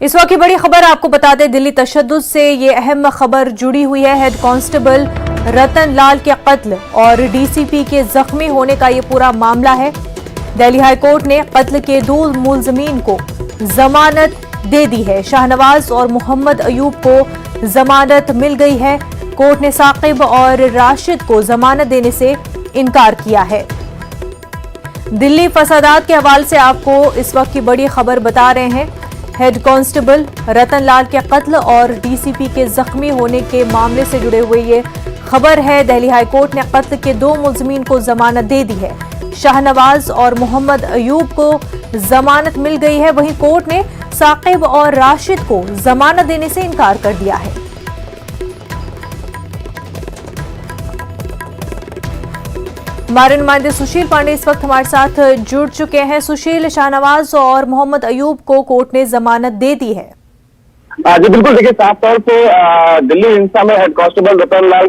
इस वक्त की बड़ी खबर आपको बता दें, दिल्ली तशद्दुद से ये अहम खबर जुड़ी हुई है। हेड कांस्टेबल रतन लाल के कत्ल और डीसीपी के जख्मी होने का ये पूरा मामला है। दिल्ली हाईकोर्ट ने कत्ल के 2 मुलजमीन को जमानत दे दी है। शाहनवाज और मोहम्मद अयूब को जमानत मिल गई है। कोर्ट ने साकिब और राशिद को जमानत देने से इनकार किया है। दिल्ली फसादात के हवाले से आपको इस वक्त की बड़ी खबर बता रहे हैं। हेड कांस्टेबल रतन लाल के कत्ल और डीसीपी के जख्मी होने के मामले से जुड़े हुए ये खबर है। दिल्ली हाईकोर्ट ने कत्ल के 2 मुलजमीन को जमानत दे दी है। शाहनवाज और मोहम्मद अयूब को जमानत मिल गई है। वहीं कोर्ट ने साकिब और राशिद को जमानत देने से इनकार कर दिया है। हमारे नुमाइंदे सुशील पांडे इस वक्त हमारे साथ जुड़ चुके हैं। सुशील, शाहनवाज और मोहम्मद अयूब को कोर्ट ने जमानत दे दी है। जी बिल्कुल, देखिए साफ तौर पे दिल्ली हिंसा में हेड कांस्टेबल रतन लाल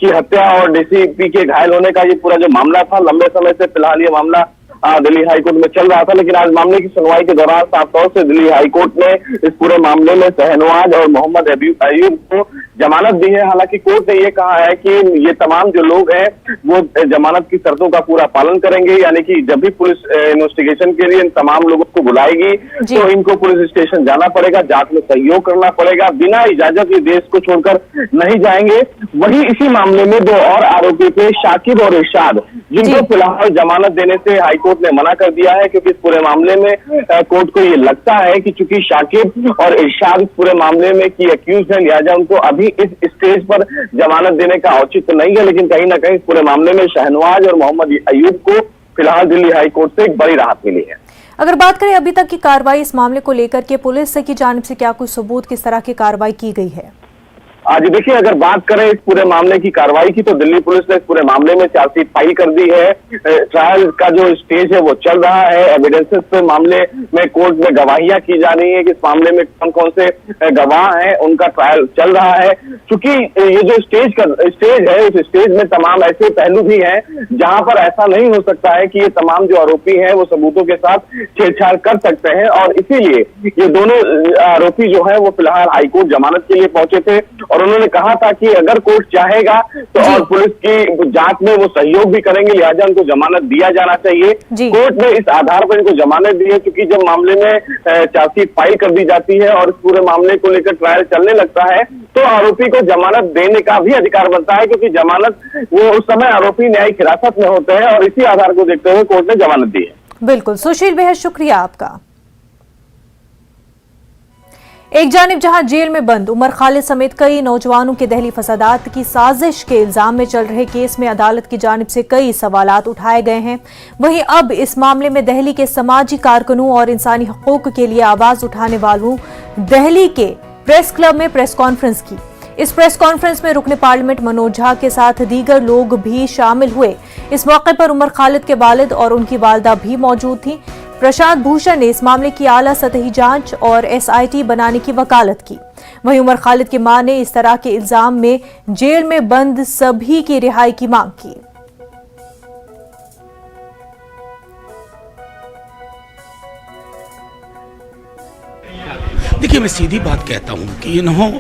की हत्या और डीसीपी के घायल होने का ये पूरा जो मामला था, लंबे समय से फिलहाल ये मामला दिल्ली हाईकोर्ट में चल रहा था। लेकिन आज मामले की सुनवाई के दौरान साफ तौर से दिल्ली हाईकोर्ट ने इस पूरे मामले में शाहनवाज और मोहम्मद अयूब को जमानत दी है। हालांकि कोर्ट ने ये कहा है कि ये तमाम जो लोग हैं वो जमानत की शर्तों का पूरा पालन करेंगे, यानी कि जब भी पुलिस इन्वेस्टिगेशन के लिए इन तमाम लोगों को बुलाएगी तो इनको पुलिस स्टेशन जाना पड़ेगा, जांच में सहयोग करना पड़ेगा, बिना इजाजत ये देश को छोड़कर नहीं जाएंगे। वहीं इसी मामले में 2 और आरोपी थे, शाकिब और इरशाद, जिनको फिलहाल जमानत देने से हाईकोर्ट ने मना कर दिया है, क्योंकि इस पूरे मामले में कोर्ट को ये लगता है कि चूंकि शाकिब और इरशाद इस पूरे मामले में की अक्यूज है, लिहाजा उनको अभी इस स्टेज पर जमानत देने का औचित्य नहीं है। लेकिन कहीं ना कहीं इस पूरे मामले में शाहनवाज और मोहम्मद अयूब को फिलहाल दिल्ली हाईकोर्ट से एक बड़ी राहत मिली है। अगर बात करें अभी तक की कार्रवाई इस मामले को लेकर के, पुलिस की जानिब से क्या कुछ सबूत, किस तरह की कार्रवाई की गई है? आज देखिए, अगर बात करें इस पूरे मामले की कार्रवाई की, तो दिल्ली पुलिस ने इस पूरे मामले में चार्जशीट फाइल कर दी है। ट्रायल का जो स्टेज है वो चल रहा है। एविडेंसेस पे मामले में कोर्ट में गवाहियां की जा रही है कि इस मामले में कौन कौन से गवाह हैं, उनका ट्रायल चल रहा है। क्योंकि ये जो स्टेज है, उस स्टेज में तमाम ऐसे पहलू भी हैं जहां पर ऐसा नहीं हो सकता है कि ये तमाम जो आरोपी हैं वो सबूतों के साथ छेड़छाड़ कर सकते हैं, और इसीलिए ये दोनों आरोपी जो है वो फिलहाल हाईकोर्ट जमानत के लिए पहुंचे थे। और उन्होंने कहा था कि अगर कोर्ट चाहेगा तो और पुलिस की जांच में वो सहयोग भी करेंगे, लिहाजा उनको जमानत दिया जाना चाहिए। कोर्ट ने इस आधार पर इनको जमानत दी है, क्योंकि जब मामले में चार्जशीट फाइल कर दी जाती है और इस पूरे मामले को लेकर ट्रायल चलने लगता है तो आरोपी को जमानत देने का भी अधिकार बनता है, क्योंकि जमानत वो उस समय आरोपी न्यायिक हिरासत में होते हैं, और इसी आधार को देखते हुए कोर्ट ने जमानत दी है। बिल्कुल सुशील, बेहद शुक्रिया आपका। एक जानिब जहां जेल में बंद उमर खालिद समेत कई नौजवानों के दहली फसादात की साजिश के इल्जाम में चल रहे केस में अदालत की जानिब से कई सवालात उठाए गए हैं, वहीं अब इस मामले में दहली के समाजी कारकुनों और इंसानी हकूक के लिए आवाज उठाने वालों दहली के प्रेस क्लब में प्रेस कॉन्फ्रेंस की। इस प्रेस कॉन्फ्रेंस में रुकने पार्लियामेंट मनोज झा के साथ दीगर लोग भी शामिल हुए। इस मौके पर उमर खालिद के वालिद और उनकी वालदा भी मौजूद थी। प्रशांत भूषण ने इस मामले की आला सतही जांच और SIT बनाने की वकालत की। वहीं उमर खालिद की मां ने इस तरह के इल्जाम में जेल में बंद सभी की रिहाई की मांग की। देखिए, मैं सीधी बात कहता हूं कि इन्हों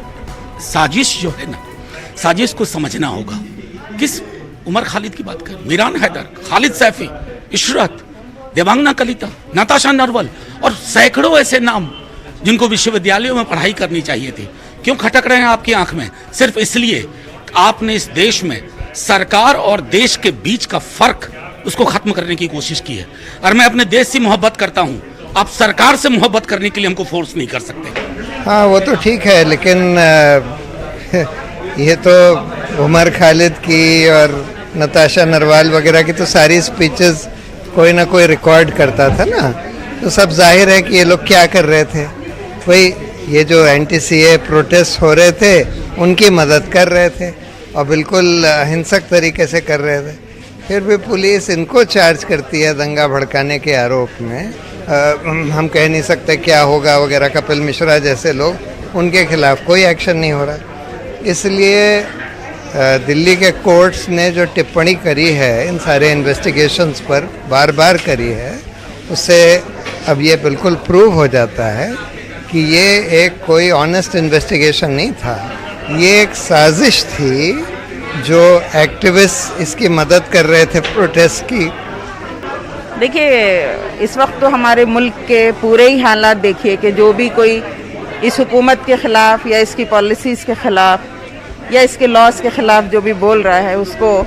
साजिश जो है ना, साजिश को समझना होगा। किस उमर खालिद की बात कर, मीरान हैदर, खालिद सैफी, इशरत, देवांगना कलिता, नताशा नरवल और सैकड़ों ऐसे नाम जिनको विश्वविद्यालयों में पढ़ाई करनी चाहिए थी, क्यों खटक रहे हैं आपकी आंख में? सिर्फ इसलिए आपने इस देश में सरकार और देश के बीच का फर्क उसको खत्म करने की कोशिश की है। और मैं अपने देश से मोहब्बत करता हूं, आप सरकार से मोहब्बत करने के लिए हमको फोर्स नहीं कर सकते। हाँ, वो तो ठीक है, लेकिन ये तो उमर खालिद की और नताशा नरवाल वगैरह की तो सारी स्पीचेस कोई ना कोई रिकॉर्ड करता था ना, तो सब जाहिर है कि ये लोग क्या कर रहे थे। वही ये जो anti-CAA प्रोटेस्ट हो रहे थे उनकी मदद कर रहे थे और बिल्कुल अहिंसक तरीके से कर रहे थे। फिर भी पुलिस इनको चार्ज करती है दंगा भड़काने के आरोप में। हम कह नहीं सकते क्या होगा वगैरह। कपिल मिश्रा जैसे लोग, उनके खिलाफ कोई एक्शन नहीं हो रहा। इसलिए दिल्ली के कोर्ट्स ने जो टिप्पणी करी है इन सारे इन्वेस्टिगेशंस पर, बार बार करी है, उससे अब ये बिल्कुल प्रूव हो जाता है कि ये एक कोई ऑनेस्ट इन्वेस्टिगेशन नहीं था, ये एक साजिश थी जो एक्टिविस्ट इसकी मदद कर रहे थे प्रोटेस्ट की। देखिए, इस वक्त तो हमारे मुल्क के पूरे ही हालात देखिए कि जो भी कोई इस हुकूमत के ख़िलाफ़ या इसकी पॉलिसीज़ के ख़िलाफ़ या इसके लॉस के ख़िलाफ़ जो भी बोल रहा है, उसको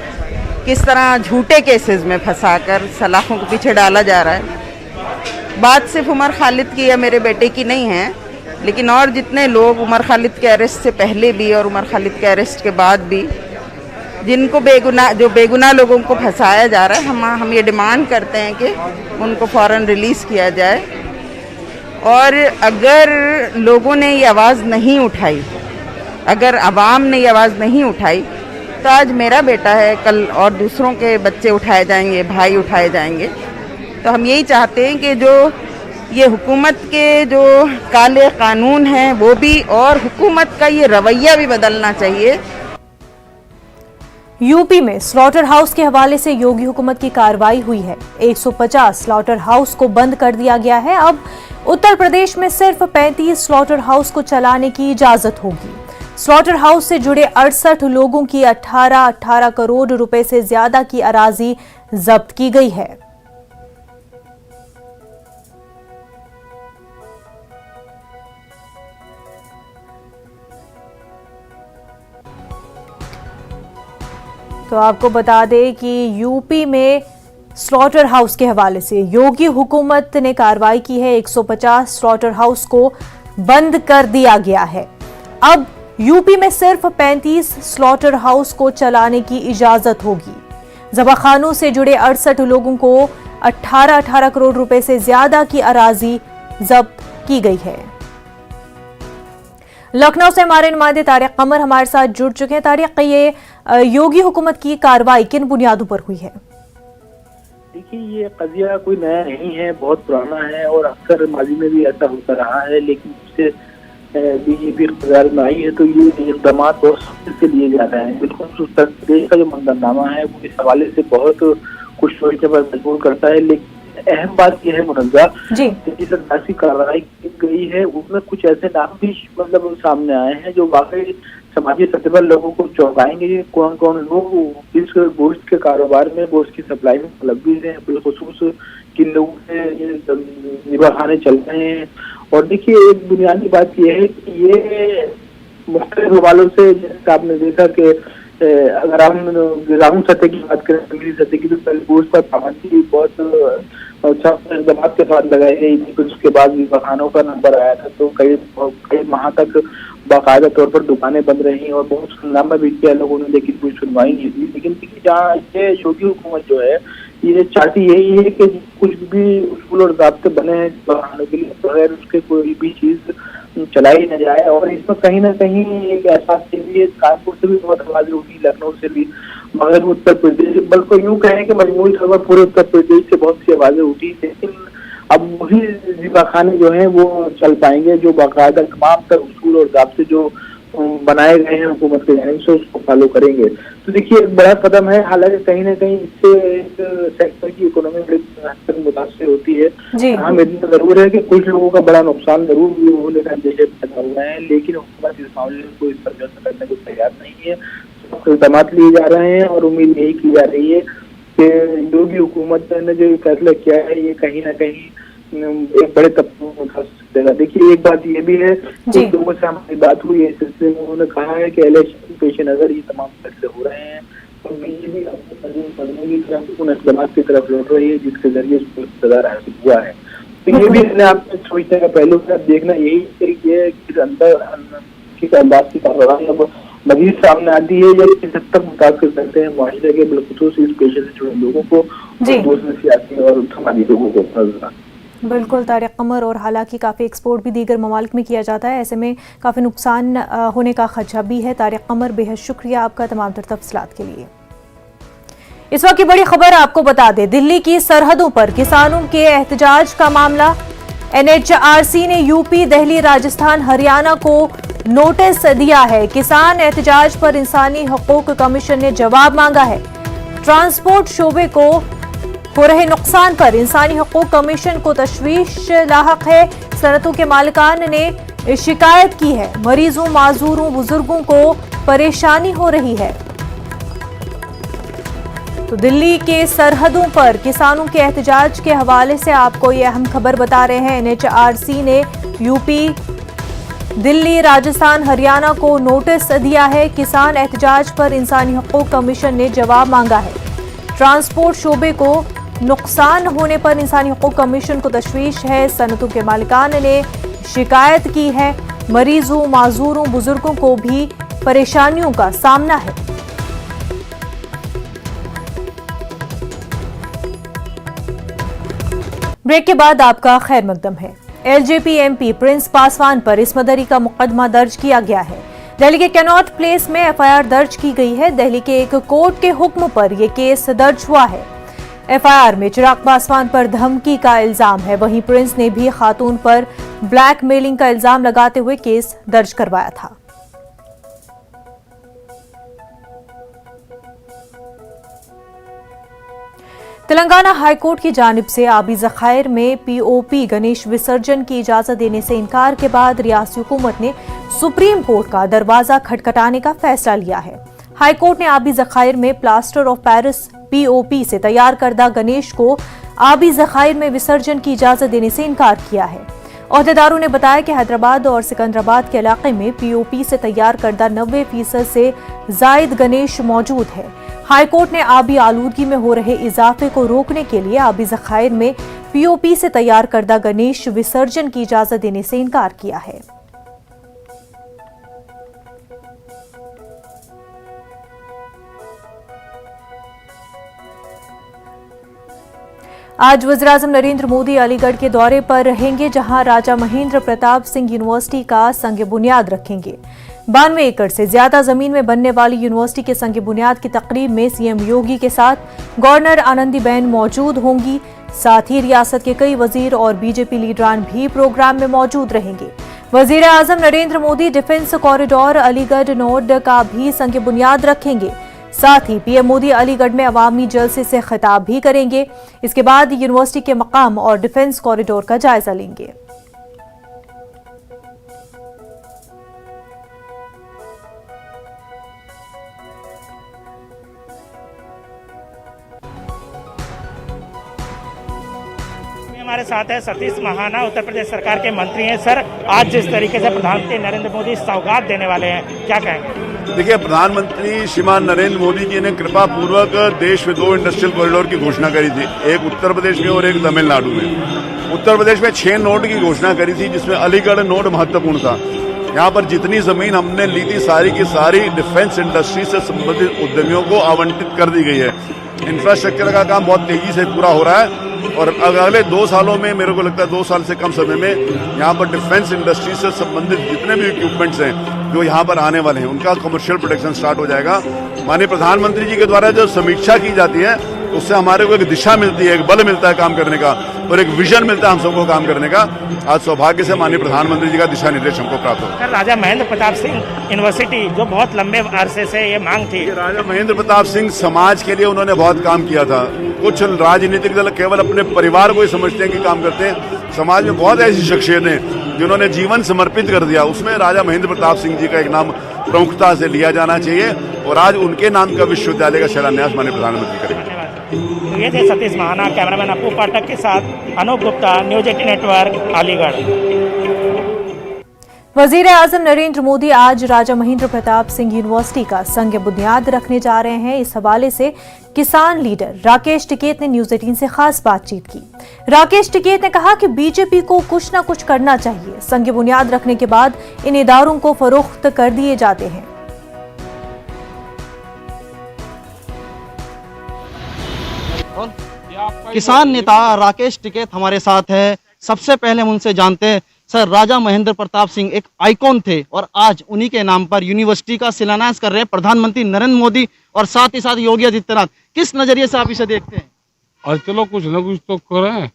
किस तरह झूठे केसेस में फंसाकर सलाखों के पीछे डाला जा रहा है। बात सिर्फ उमर खालिद की या मेरे बेटे की नहीं है, लेकिन और जितने लोग उमर खालिद के अरेस्ट से पहले भी और उमर खालिद के अरेस्ट के बाद भी जिनको बेगुनाह लोगों को फंसाया जा रहा है, हम ये डिमांड करते हैं कि उनको फ़ौरन रिलीज़ किया जाए। और अगर लोगों ने ये आवाज़ नहीं उठाई, अगर आवाम ने ये आवाज़ नहीं उठाई, तो आज मेरा बेटा है, कल और दूसरों के बच्चे उठाए जाएंगे, भाई उठाए जाएंगे। तो हम यही चाहते हैं कि जो ये हुकूमत के जो काले कानून हैं वो भी, और हुकूमत का ये रवैया भी बदलना चाहिए। यूपी में स्लॉटर हाउस के हवाले से योगी हुकूमत की कार्रवाई हुई है। 150 स्लॉटर हाउस को बंद कर दिया गया है। अब उत्तर प्रदेश में सिर्फ 35 स्लॉटर हाउस को चलाने की इजाजत होगी। स्लॉटर हाउस से जुड़े 68 लोगों की 18 करोड़ रुपए से ज्यादा की अराजी जब्त की गई है। तो आपको बता दें कि यूपी में स्लॉटर हाउस के हवाले से योगी हुकूमत ने कार्रवाई की है। 150 स्लॉटर हाउस को बंद कर दिया गया है। अब यूपी में सिर्फ 35 स्लॉटर हाउस को चलाने की इजाजत होगी। ज़बाखानों से जुड़े 68 लोगों को 18 करोड़ रुपए से ज्यादा की अराजी जब्त की गई है। लखनऊ से हमारे नुमाइंदे तारिक कमर हमारे साथ जुड़ चुके हैं। तारिक, ये योगी हुकूमत की कार्रवाई किन बुनियादों पर हुई है? देखिए, ये कजिया कोई नया नहीं है, बहुत पुराना है और अक्सर माजी में भी ऐसा होता रहा है। लेकिन उससे बीजेपी इक़्तिदार में आई है तो ये इक़दाम बहुत सख्ती से लिए जा रहे हैं। बिल्कुल उत्तर प्रदेश का जो मंजरनामा है वो इस हवाले से बहुत कुछ सोचने पर मजबूर करता है। लेकिन अहम बात यह है मुनज़्ज़ा, जिस सियासी कार्रवाई की गई है उसमें कुछ ऐसे नाम भी मतलब सामने आए हैं जो वाकई समाजी सतह पर लोगों को चौंकाएंगे। कौन कौन लोग इस गोश्त के कारोबार में, गोश्त की सप्लाई में मुलव्विस हैं, बिलखुसूस किन लोगों से निबाखाने चल रहे हैं। और देखिए, एक बुनियादी बात यह है कि ये मुख्तलिफ हवालों से, जैसे आपने देखा कि अगर हम ग्राउंड सतह की बात करें, जमीनी सतह की, तो पहले गोश्त पर पाबंदी बहुत सख्त इक़दाम के साथ लगाई गई थी। फिर उसके बाद निबाखानों का नंबर आया था तो कई माह तक बाकायदा तौर पर दुकानें बंद रही और बहुत हंगामा भी किया लोगों ने, लेकिन कोई सुनवाई नहीं हुई। लेकिन देखिए, जहाँ ये योगी हुकूमत जो है ये चाहती यही है कि कुछ भी उसूल और ज़ाब्ते बने हैं बढ़ाने के लिए, बगैर उसके कोई भी चीज़ चलाई न जाए। और इसमें कहीं ना कहीं एक एहसास भी है, कानपुर से भी बहुत आवाज़ें उठी, लखनऊ से भी, मगर उत्तर प्रदेश, बल्कि यूँ कहें कि मजमूई तौर पर पूरे उत्तर प्रदेश से बहुत सी आवाज़ें उठी। लेकिन अब वही ज़िबाखाने जो हैं वो चल पाएंगे जो बाकायदा तमाम तर उसूल और ज़ाब्ते जो बनाए गए हैं हुकूमत के जानिब से उसको फॉलो करेंगे। तो देखिए, एक बड़ा कदम है। हालांकि कहीं ना कहीं इससे एक सेक्टर की इकोनॉमी बड़ी हद तक मुतासर होती है। हम इतना जरूर है कि कुछ लोगों का बड़ा नुकसान जरूर होने का अंदेशे पैदा हुआ है, लेकिन हुकूमत इस मामले में कोई समझौता करने को तैयार नहीं है। इक़दाम लिए जा रहे हैं और उम्मीद यही की जा रही है कि योगी हुकूमत ने जो फैसला किया है ये कहीं ना कहीं एक बड़े तबके को उठा देगा। देखिए, एक बात ये भी है कि लोगों से हमारी बात हुई है इस सिलसिले में, उन्होंने कहा है कि इलेक्शन के पेश नजर ये तमाम फैसले हो रहे हैं और बीजेपी अपने की तरफ उन इक़दाम की तरफ लौट रही है जिसके जरिए उसको इक़्तिदार हासिल हुआ है। तो ये भी अपने आप में सोचने का पहलू है। देखना यही है कि अंदर की अंदाज की कार्रवाई अब मजीद सामने आती है या किस हद तक मुतासर करते हैं मुआशरे के बिलखुसूस इस पेशे से जुड़े लोगों को, दूसरे सियासी और समाजी लोगों को। बिल्कुल तारिक कमर, और हालांकि काफ़ी एक्सपोर्ट भी दीगर ममालिक में किया जाता है, ऐसे में काफ़ी नुकसान होने का खदशा भी है। तारिक कमर, बेहद शुक्रिया आपका तमाम तर तफसीलात के लिए। इस वक्त की बड़ी खबर आपको बता दें, दिल्ली की सरहदों पर किसानों के एहतजाज का मामला। NHRC ने यूपी, दिल्ली, राजस्थान, हरियाणा को नोटिस दिया है। किसान एहतजाज पर इंसानी हकूक कमीशन ने जवाब मांगा है। ट्रांसपोर्ट शोबे को हो रहे नुकसान पर इंसानी हकूक कमीशन को तशवीश लाहक है। सनतों के मालिकान ने शिकायत की है। मरीजों, माजूरों, बुजुर्गों को परेशानी हो रही है। तो दिल्ली के सरहदों पर किसानों के एहतजाज के हवाले से आपको ये अहम खबर बता रहे हैं। एनएचआरसी ने यूपी, दिल्ली, राजस्थान, हरियाणा को नोटिस दिया है। किसान एहतजाज पर इंसानी हकूक कमीशन ने जवाब मांगा है। ट्रांसपोर्ट शोबे को नुकसान होने पर इंसानी हकूक कमीशन को तशवीश है। सनतों के मालिकान ने शिकायत की है। मरीजों, माजूरों, बुजुर्गों को भी परेशानियों का सामना है। ब्रेक के बाद आपका खैर मकदम है। एलजेपी एमपी प्रिंस पासवान पर इस्मदरी का मुकदमा दर्ज किया गया है। दिल्ली के कैनॉट प्लेस में एफआईआर दर्ज की गई है। दिल्ली के एक कोर्ट के हुक्म पर यह केस दर्ज हुआ है। एफआईआर में चिराग पासवान पर धमकी का इल्जाम है। वहीं प्रिंस ने भी खातून पर ब्लैकमेलिंग का इल्जाम लगाते हुए केस दर्ज करवाया था। तेलंगाना हाईकोर्ट की जानिब से आबी ज़खायर में पीओपी गणेश विसर्जन की इजाजत देने से इनकार के बाद रियासती हुकूमत ने सुप्रीम कोर्ट का दरवाजा खटखटाने का फैसला लिया है। हाईकोर्ट ने आबी ज़खायर में प्लास्टर ऑफ पेरिस पीओपी से तैयार करदा गणेश को आबी ज़खायर में विसर्जन की इजाजत देने से इनकार किया है। ओहदेदारों ने बताया कि हैदराबाद और सिकंदराबाद के इलाके में पीओपी से तैयार करदा 90% से जायद गणेश मौजूद है। हाईकोर्ट ने आबी आलूदगी में हो रहे इजाफे को रोकने के लिए आबी ज़खायर में पीओपी से तैयार करदा गणेश विसर्जन की इजाजत देने से इनकार किया है। आज वज़ीर-ए-आज़म नरेंद्र मोदी अलीगढ़ के दौरे पर रहेंगे, जहां राजा महेंद्र प्रताप सिंह यूनिवर्सिटी का संग बुनियाद रखेंगे। 92 एकड़ से ज्यादा जमीन में बनने वाली यूनिवर्सिटी के संग बुनियाद की तकरीब में सीएम योगी के साथ गवर्नर आनंदीबेन मौजूद होंगी। साथ ही रियासत के कई वजीर और बीजेपी लीडरान भी प्रोग्राम में मौजूद रहेंगे। वज़ीर-ए-आज़म Narendra Modi defence corridor Aligarh node का भी संग बुनियाद रखेंगे। साथ ही पीएम मोदी अलीगढ़ में अवामी जलसे से खिताब भी करेंगे। इसके बाद यूनिवर्सिटी के मकाम और डिफेंस कॉरिडोर का जायजा लेंगे। हमारे साथ है सतीश महाना, उत्तर प्रदेश सरकार के मंत्री हैं। सर, आज जिस तरीके से प्रधानमंत्री नरेंद्र मोदी सौगात देने वाले हैं, क्या कहेंगे? देखिए, प्रधानमंत्री श्रीमान नरेंद्र मोदी जी ने कृपा पूर्वक देश में 2 इंडस्ट्रियल कॉरिडोर की घोषणा करी थी, एक उत्तर प्रदेश में और एक तमिलनाडु में। उत्तर प्रदेश में 6 नोड की घोषणा करी थी, जिसमें अलीगढ़ नोड महत्वपूर्ण था। यहाँ पर जितनी जमीन हमने ली थी सारी की सारी डिफेंस इंडस्ट्री से संबंधित उद्यमियों को आवंटित कर दी गई है। इंफ्रास्ट्रक्चर का काम बहुत तेजी से पूरा हो रहा है और अगले 2 सालों में, मेरे को लगता है 2 साल से कम समय में, यहाँ पर डिफेंस इंडस्ट्री से संबंधित जितने भी इक्विपमेंट्स हैं जो यहाँ पर आने वाले हैं, उनका कमर्शियल प्रोडक्शन स्टार्ट हो जाएगा। माननीय प्रधानमंत्री जी के द्वारा जो समीक्षा की जाती है, उससे हमारे को एक दिशा मिलती है, एक बल मिलता है काम करने का और एक विजन मिलता है हम सबको काम करने का। आज सौभाग्य से माननीय प्रधानमंत्री जी का दिशा निर्देश हमको प्राप्त हो। राजा महेंद्र प्रताप सिंह यूनिवर्सिटी, जो बहुत लंबे अरसे से ये मांग थी। राजा महेंद्र प्रताप सिंह समाज के लिए उन्होंने बहुत काम किया था। कुछ राजनीतिक दल केवल अपने परिवार को ही समझते हैं कि काम करते हैं। समाज में बहुत ऐसी शख्सियतें हैं जिन्होंने जीवन समर्पित कर दिया, उसमें राजा महेंद्र प्रताप सिंह जी का एक नाम प्रमुखता से लिया जाना चाहिए और आज उनके नाम का विश्वविद्यालय का शिलान्यास माननीय प्रधानमंत्री करेंगे। तो ये थे सतीश महाना, कैमरामैन अपू पाठक के साथ अनूप गुप्ता, न्यूज 18 नेटवर्क, अलीगढ़। वज़ीर-ए-आज़म नरेंद्र मोदी आज राजा महेंद्र प्रताप सिंह यूनिवर्सिटी का संग बुनियाद रखने जा रहे हैं। इस हवाले से किसान लीडर राकेश टिकैत ने न्यूज 18 से खास बातचीत की। राकेश टिकैत ने कहा कि बीजेपी को कुछ न कुछ करना चाहिए। संग बुनियाद रखने के बाद इन इदारों को फरोख्त कर दिए जाते हैं। किसान नेता राकेश टिकैत हमारे साथ है। सबसे पहले हम उनसे जानते हैं, सर, राजा महेंद्र प्रताप सिंह एक आइकॉन थे और आज उन्हीं के नाम पर यूनिवर्सिटी का शिलान्यास कर रहे हैं प्रधानमंत्री नरेंद्र मोदी और साथ ही साथ योगी आदित्यनाथ। किस नजरिए से आप इसे देखते हैं? और चलो कुछ न कुछ तो करें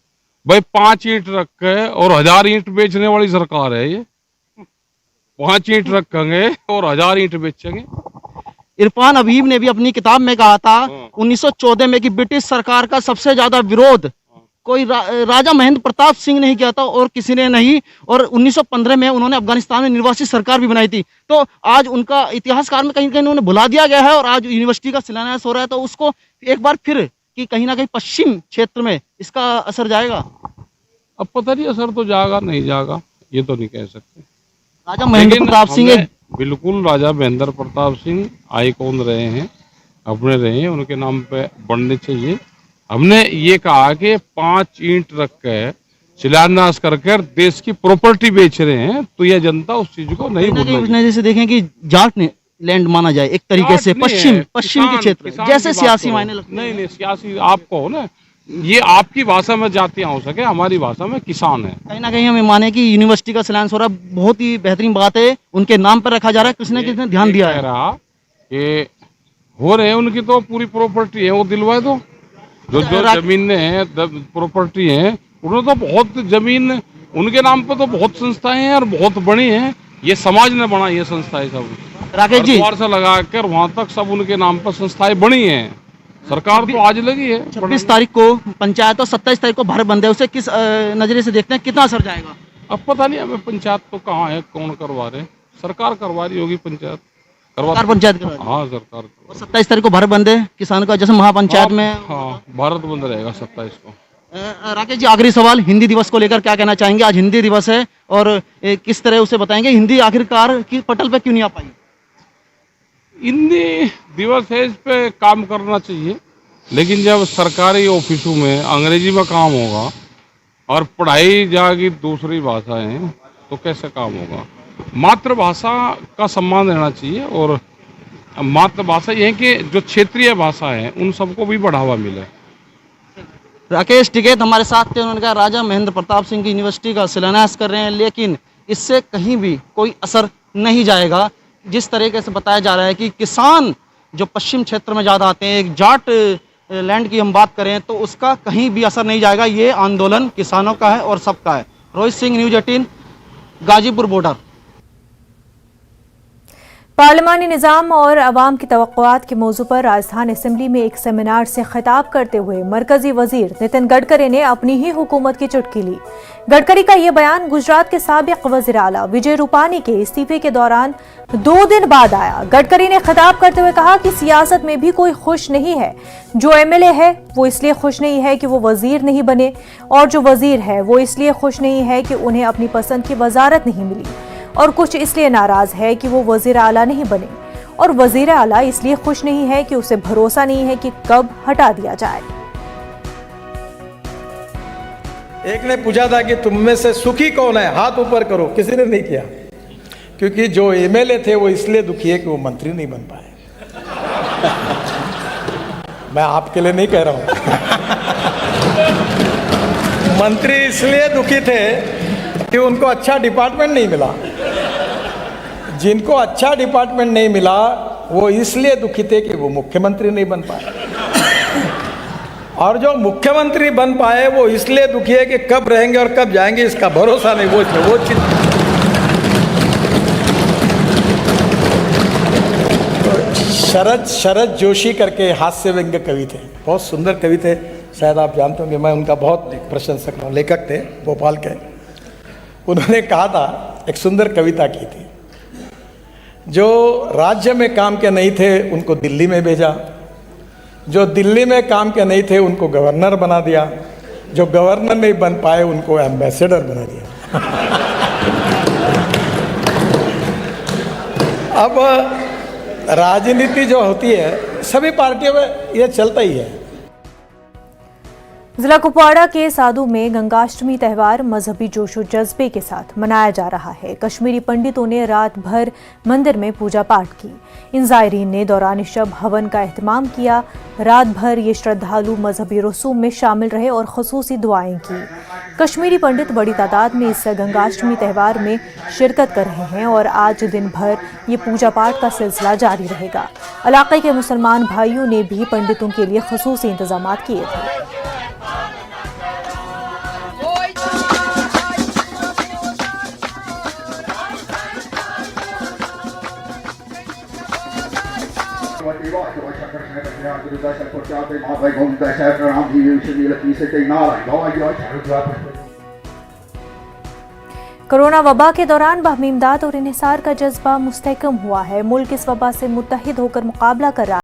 भाई। 5 ईंट रखे और 1000 ईंट बेचने वाली सरकार है ये। 5 ईंट रखेंगे और 1000 ईंट बेचेंगे। इरफान हबीब ने भी अपनी किताब में कहा था 1914 में कि ब्रिटिश सरकार का सबसे ज्यादा विरोध कोई राजा महेंद्र प्रताप सिंह ने ही किया था और किसी ने नहीं। और 1915 में उन्होंने अफगानिस्तान में निर्वासित सरकार भी बनाई थी। तो आज उनका इतिहासकार में कहीं कहीं उन्हें भुला दिया गया है और आज यूनिवर्सिटी का शिलान्यास हो रहा है, तो उसको एक बार फिर कि कहीं ना कहीं पश्चिम क्षेत्र में इसका असर जाएगा। अब पता नहीं असर तो जाएगा नहीं जाएगा, ये तो नहीं कह सकते। राजा महेंद्र प्रताप सिंह बिल्कुल राजा महेंद्र प्रताप सिंह आइकॉन रहे हैं, अपने रहे हैं, उनके नाम पे बनने चाहिए। हमने ये कहा कि 5 ईंट रख के शिलान्यास करके देश की प्रॉपर्टी बेच रहे हैं, तो यह जनता उस चीज को नहीं भूलना। जैसे देखें कि जाट ने लैंड माना जाए एक तरीके से पश्चिम के क्षेत्र, जैसे सियासी मायने लगते हैं। नहीं सियासी आपको ना, ये आपकी भाषा में जातियां हो सके, हमारी भाषा में किसान है। कहीं ना कहीं हमें माने कि यूनिवर्सिटी का शिलान्यास हो रहा है, बहुत ही बेहतरीन बात है, उनके नाम पर रखा जा रहा है, किसने किसने ध्यान दिया है। रहा कि हो रहे हैं, उनकी तो पूरी प्रॉपर्टी है, वो दिलवाए दो। जो जमीन है प्रॉपर्टी है, उन्होंने तो बहुत जमीन उनके नाम पर तो बहुत संस्थाएं हैं और बहुत बड़ी हैं। ये समाज ने बनाई ये संस्थाएं सब, राकेश जी से लगा कर वहां तक सब उनके नाम पर संस्थाएं बनी हैं। सरकार तो आज लगी है। 26 तारीख को पंचायत और 27 तारीख को भारत बंद है, उसे किस नजरिए से देखते हैं, कितना असर जाएगा? अब पता नहीं, हमें पंचायत तो कहाँ है, कौन करवा रहे, सरकार करवा रही होगी, पंचायत पंचायत हाँ सरकार। और 27 तारीख को भारत बंद है किसान का, जैसे महापंचायत में। हाँ भारत बंद रहेगा 27 को। राकेश जी, आखिरी सवाल, हिंदी दिवस को लेकर क्या कहना चाहेंगे? आज हिंदी दिवस है और किस तरह उसे बताएंगे, हिंदी आखिरकार की पटल पे क्यों नहीं आ पाई? हिंदी दिवस है, इस पे काम करना चाहिए, लेकिन जब सरकारी ऑफिसों में अंग्रेजी में काम होगा और पढ़ाई जाएगी दूसरी भाषाएं, तो कैसे काम होगा? मातृभाषा का सम्मान रहना चाहिए और मातृभाषा ये है कि जो क्षेत्रीय भाषा है उन सबको भी बढ़ावा मिले। राकेश टिकैत हमारे साथ थे, उन्होंने कहा राजा महेंद्र प्रताप सिंह की यूनिवर्सिटी का शिलान्यास कर रहे हैं, लेकिन इससे कहीं भी कोई असर नहीं जाएगा। जिस तरीके से बताया जा रहा है कि किसान जो पश्चिम क्षेत्र में ज़्यादा आते हैं, एक जाट लैंड की हम बात करें, तो उसका कहीं भी असर नहीं जाएगा। ये आंदोलन किसानों का है और सबका है। Rohit Singh, news 18, Ghazipur border. पार्लिमानी निज़ाम और अवाम की तवक्कुआत के मौजू पर राजधान असेंबली में एक सेमिनार से खिताब करते हुए मरकजी वजीर नितिन गडकरी ने अपनी ही हुकूमत की चुटकी ली। गडकरी का यह बयान गुजरात के साबिक वज़ीर आला विजय रूपानी के इस्तीफे के दौरान 2 दिन बाद आया। गडकरी ने खिताब करते हुए कहा कि सियासत में भी कोई खुश नहीं है। जो एमएलए है वो इसलिए खुश नहीं है कि वो वजीर नहीं बने, और जो वजीर है वो इसलिए खुश नहीं है कि उन्हें अपनी पसंद की वजारत नहीं मिली, और कुछ इसलिए नाराज है कि वो वजीर आला नहीं बने, और वजीर आला इसलिए खुश नहीं है कि उसे भरोसा नहीं है कि कब हटा दिया जाए। एक ने पूछा था कि तुम में से सुखी कौन है, हाथ ऊपर करो, किसी ने नहीं किया, क्योंकि जो एमएलए थे वो इसलिए दुखी है कि वो मंत्री नहीं बन पाए। मैं आपके लिए नहीं कह रहा हूं। मंत्री इसलिए दुखी थे कि उनको अच्छा डिपार्टमेंट नहीं मिला। जिनको अच्छा डिपार्टमेंट नहीं मिला वो इसलिए दुखी थे कि वो मुख्यमंत्री नहीं बन पाए, और जो मुख्यमंत्री बन पाए वो इसलिए दुखी है कि कब रहेंगे और कब जाएंगे इसका भरोसा नहीं। वो शरद जोशी करके हास्य व्यंग्य कवि थे, बहुत सुंदर कवि थे, शायद आप जानते होंगे, मैं उनका बहुत प्रशंसक हूँ, लेखक थे भोपाल के। उन्होंने कहा था, एक सुंदर कविता की थी, जो राज्य में काम के नहीं थे उनको दिल्ली में भेजा, जो दिल्ली में काम के नहीं थे उनको गवर्नर बना दिया, जो गवर्नर नहीं बन पाए उनको एम्बेसडर बना दिया। अब राजनीति जो होती है सभी पार्टियों में ये चलता ही है। जिला कुपवाड़ा के साधु में गंगाष्टमी त्यौहार मजहबी जोशो जज्बे के साथ मनाया जा रहा है। कश्मीरी पंडितों ने रात भर मंदिर में पूजा पाठ की। इन जायरीन ने दौरान शब हवन का एहतमाम किया। रात भर ये श्रद्धालु मजहबी रसूम में शामिल रहे और खुसूसी दुआएं की। कश्मीरी पंडित बड़ी तादाद में इस गंगाष्टमी त्यौहार में शिरकत कर रहे हैं और आज दिन भर ये पूजा पाठ का सिलसिला जारी रहेगा। इलाके के मुसलमान भाइयों ने भी पंडितों के लिए खुसूसी इंतजाम किए थे। कोरोना वबा के दौरान बाहमी इमदाद और इन्हिसार का जज्बा मुस्तहकम हुआ है। मुल्क इस वबा से मुत्तहिद होकर मुकाबला कर रहा है।